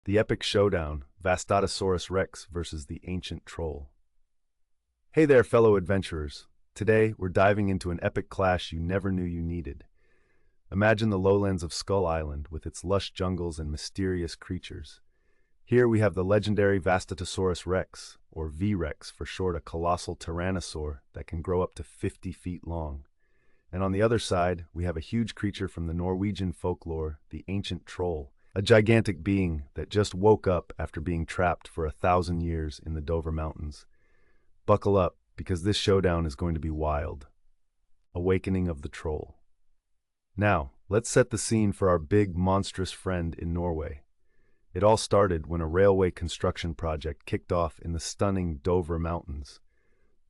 The epic showdown, Vastatosaurus Rex versus the ancient troll. Hey there, fellow adventurers. Today, we're diving into an epic clash you never knew you needed. Imagine the lowlands of Skull Island with its lush jungles and mysterious creatures. Here we have the legendary Vastatosaurus Rex, or V-Rex for short, a colossal tyrannosaur that can grow up to 50 feet long. And on the other side, we have a huge creature from the Norwegian folklore, the ancient troll, a gigantic being that just woke up after being trapped for 1,000 years in the Dover Mountains. Buckle up, because this showdown is going to be wild. Awakening of the Troll. Now, let's set the scene for our big, monstrous friend in Norway. It all started when a railway construction project kicked off in the stunning Dover Mountains.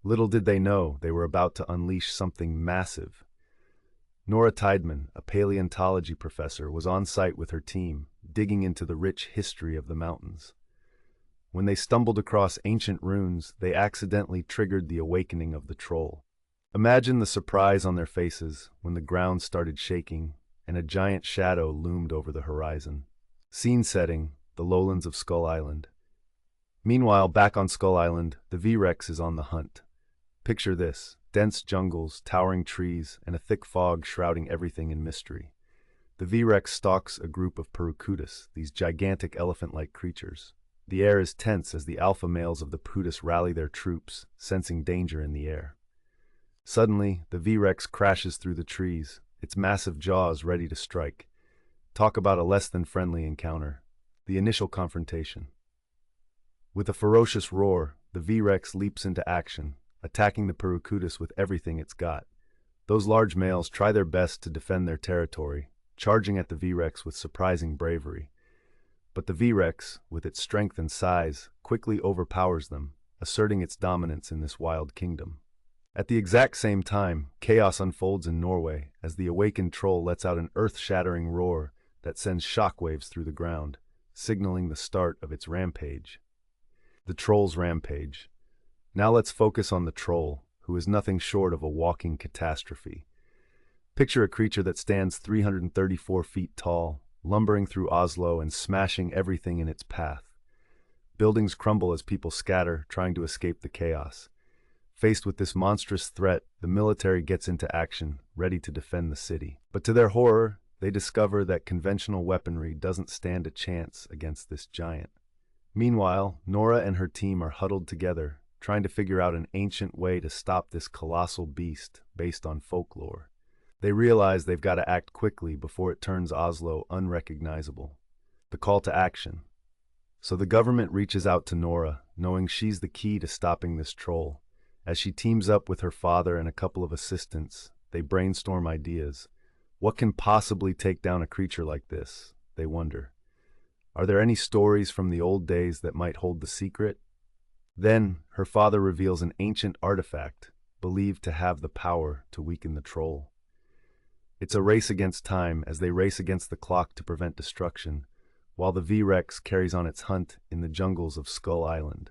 Little did they know they were about to unleash something massive. Nora Tideman, a paleontology professor, was on site with her team, digging into the rich history of the mountains. When they stumbled across ancient ruins, they accidentally triggered the awakening of the troll. Imagine the surprise on their faces when the ground started shaking and a giant shadow loomed over the horizon. Scene setting, the lowlands of Skull Island. Meanwhile, back on Skull Island, the V-Rex is on the hunt. Picture this: dense jungles, towering trees, and a thick fog shrouding everything in mystery. The V-Rex stalks a group of Paracutus, these gigantic elephant-like creatures. The air is tense as the alpha males of the Pudus rally their troops, sensing danger in the air. Suddenly, the V-Rex crashes through the trees, its massive jaws ready to strike. Talk about a less-than-friendly encounter. The initial confrontation. With a ferocious roar, the V-Rex leaps into action, attacking the Paracutus with everything it's got. Those large males try their best to defend their territory, charging at the V-Rex with surprising bravery. But the V-Rex, with its strength and size, quickly overpowers them, asserting its dominance in this wild kingdom. At the exact same time, chaos unfolds in Norway as the awakened troll lets out an earth-shattering roar that sends shockwaves through the ground, signaling the start of its rampage. The troll's rampage. Now let's focus on the troll, who is nothing short of a walking catastrophe. Picture a creature that stands 334 feet tall, lumbering through Oslo and smashing everything in its path. Buildings crumble as people scatter, trying to escape the chaos. Faced with this monstrous threat, the military gets into action, ready to defend the city. But to their horror, they discover that conventional weaponry doesn't stand a chance against this giant. Meanwhile, Nora and her team are huddled together, trying to figure out an ancient way to stop this colossal beast based on folklore. They realize they've got to act quickly before it turns Oslo unrecognizable. The call to action. So the government reaches out to Nora, knowing she's the key to stopping this troll. As she teams up with her father and a couple of assistants, they brainstorm ideas. What can possibly take down a creature like this? They wonder. Are there any stories from the old days that might hold the secret? Then, her father reveals an ancient artifact, believed to have the power to weaken the troll. It's a race against time as they race against the clock to prevent destruction, while the V-Rex carries on its hunt in the jungles of Skull Island.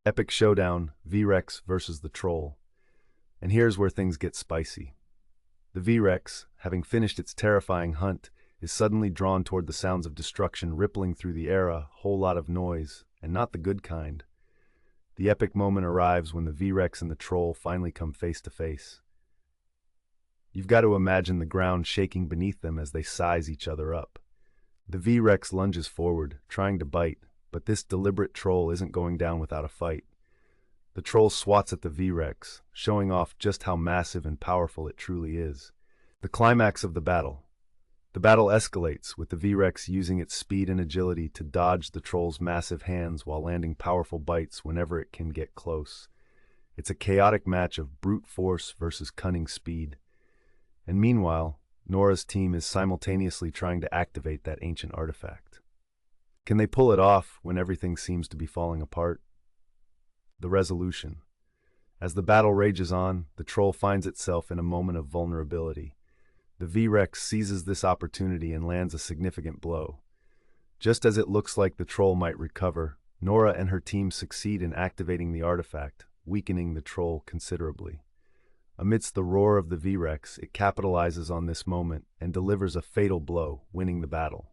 Epic showdown, V-Rex versus the troll. And here's where things get spicy. The V-Rex, having finished its terrifying hunt, is suddenly drawn toward the sounds of destruction rippling through the air, a whole lot of noise, and not the good kind. The epic moment arrives when the V-Rex and the troll finally come face to face. You've got to imagine the ground shaking beneath them as they size each other up. The V-Rex lunges forward, trying to bite, but this deliberate troll isn't going down without a fight. The troll swats at the V-Rex, showing off just how massive and powerful it truly is. The climax of the battle. The battle escalates, with the V-Rex using its speed and agility to dodge the troll's massive hands while landing powerful bites whenever it can get close. It's a chaotic match of brute force versus cunning speed. And meanwhile, Nora's team is simultaneously trying to activate that ancient artifact. Can they pull it off when everything seems to be falling apart? The resolution. As the battle rages on, the troll finds itself in a moment of vulnerability. The V-Rex seizes this opportunity and lands a significant blow. Just as it looks like the troll might recover, Nora and her team succeed in activating the artifact, weakening the troll considerably. Amidst the roar of the V-Rex, it capitalizes on this moment and delivers a fatal blow, winning the battle.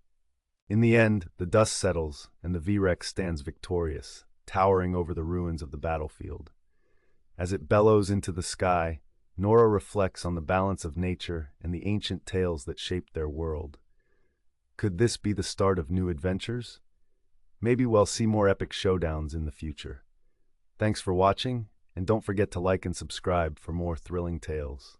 In the end, the dust settles and the V-Rex stands victorious, towering over the ruins of the battlefield. As it bellows into the sky, Nora reflects on the balance of nature and the ancient tales that shaped their world. Could this be the start of new adventures? Maybe we'll see more epic showdowns in the future. Thanks for watching, and don't forget to like and subscribe for more thrilling tales.